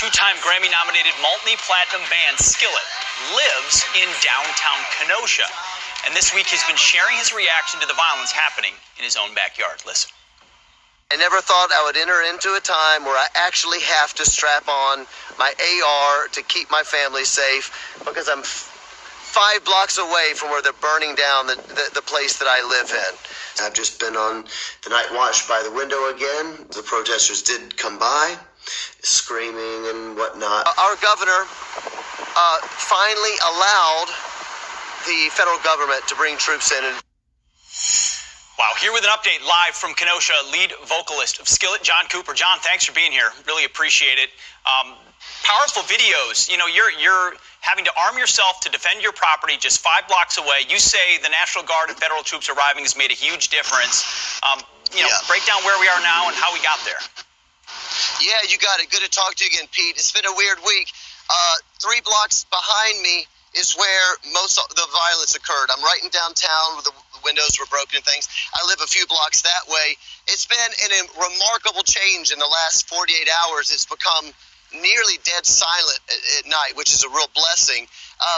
two-time Grammy-nominated multi-platinum band Skillet lives in downtown Kenosha. And this week he's been sharing his reaction to the violence happening in his own backyard. Listen. I never thought I would enter into a time where I actually have to strap on my AR to keep my family safe, because I'm 5 blocks away from where they're burning down the place that I live in. I've just been on the night watch by the window again. The protesters did come by, screaming and whatnot. Our governor finally allowed the federal government to bring troops in. Wow, here with an update live from Kenosha, lead vocalist of Skillet, John Cooper. John, thanks for being here. Really appreciate it. Powerful videos. You know, you're having to arm yourself to defend your property just 5 blocks away. You say the National Guard and federal troops arriving has made a huge difference. Break down where we are now and how we got there. Yeah, you got it. Good to talk to you again, Pete. It's been a weird week. 3 blocks behind me is where most of the violence occurred. I'm right in downtown where the windows were broken and things. I live a few blocks that way. It's been a remarkable change in the last 48 hours. It's become nearly dead silent at night, which is a real blessing.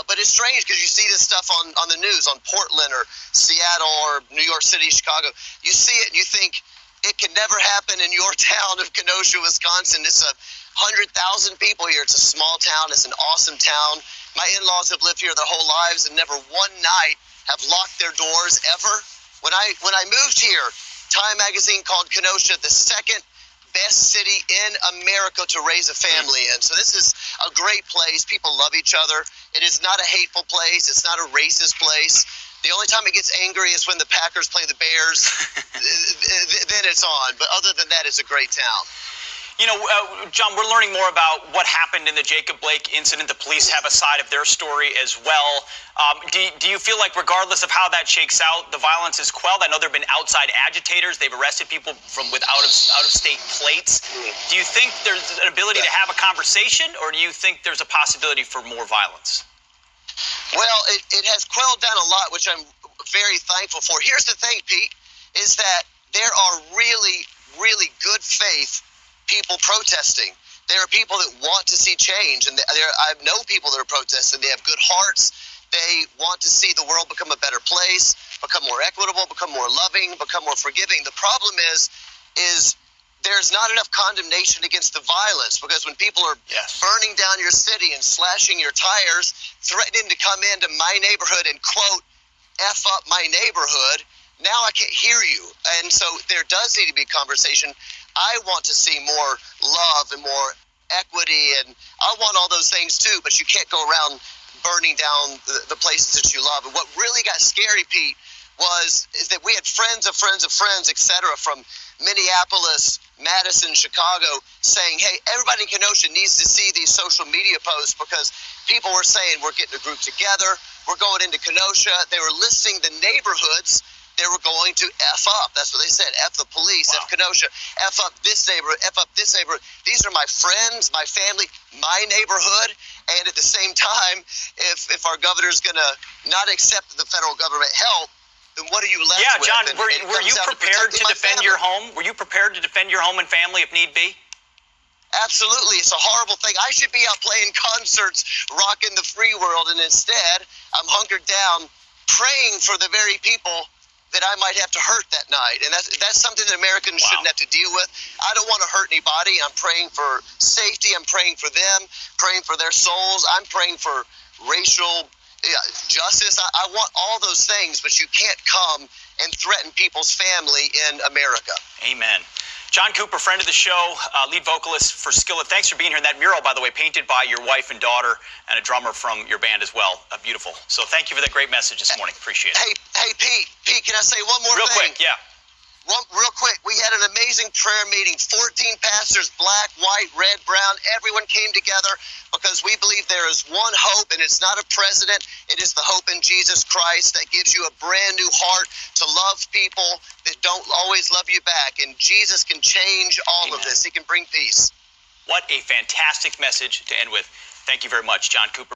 But it's strange because you see this stuff on the news, on Portland or Seattle or New York City, Chicago. You see it and you think it can never happen in your town of Kenosha, Wisconsin. It's 100,000 people here. It's a small town. It's an awesome town. My in-laws have lived here their whole lives and never one night have locked their doors ever. When I moved here, Time magazine called Kenosha the second best city in America to raise a family in. So this is a great place. People love each other. It is not a hateful place. It's not a racist place. The only time it gets angry is when the Packers play the Bears. Then it's on. But other than that, it's a great town. You know, John, we're learning more about what happened in the Jacob Blake incident. The police have a side of their story as well. Do you feel like regardless of how that shakes out, the violence is quelled? I know there have been outside agitators. They've arrested people with out-of-state plates. Do you think there's an ability to have a conversation, or do you think there's a possibility for more violence? Well, it has quelled down a lot, which I'm very thankful for. Here's the thing, Pete, is that there are really, really good faith people protesting. There are people that want to see change, and I know people that are protesting. They have good hearts. They want to see the world become a better place, become more equitable, become more loving, become more forgiving. The problem is there's not enough condemnation against the violence, because when people are burning down your city and slashing your tires, threatening to come into my neighborhood and, quote, F up my neighborhood, now I can't hear you. And so there does need to be conversation. I want to see more love and more equity, and I want all those things too, but you can't go around burning down the places that you love. And what really got scary, Pete, is that we had friends of friends of friends, et cetera, from Minneapolis, Madison, Chicago, saying, hey, everybody in Kenosha needs to see these social media posts, because people were saying, we're getting a group together, we're going into Kenosha. They were listing the neighborhoods they were going to F up. That's what they said. F the police, F Kenosha, F up this neighborhood, F up this neighborhood. These are my friends, my family, my neighborhood. And at the same time, if our governor's going to not accept the federal government help, then what are you left with? Yeah, John, were you prepared to defend your home? Were you prepared to defend your home and family if need be? Absolutely. It's a horrible thing. I should be out playing concerts, rocking the free world, and instead I'm hunkered down praying for the very people that I might have to hurt that night. And that's something that Americans shouldn't have to deal with. I don't want to hurt anybody. I'm praying for safety. I'm praying for them, praying for their souls. I'm praying for racial justice. I want all those things, but you can't come and threaten people's family in America. Amen. John Cooper, friend of the show, lead vocalist for Skillet. Thanks for being here. And that mural, by the way, painted by your wife and daughter and a drummer from your band as well. Beautiful. So thank you for that great message this morning. Appreciate it. Hey, Pete, can I say one more thing? Real quick, yeah. Real quick, we had an amazing prayer meeting. 14 pastors, black, white, red, brown. Everyone came together because we believe there is one hope, and it's not a president. It is the hope in Jesus Christ that gives you a brand new heart to love people that don't always love you back. And Jesus can change all of this. He can bring peace. What a fantastic message to end with. Thank you very much, John Cooper.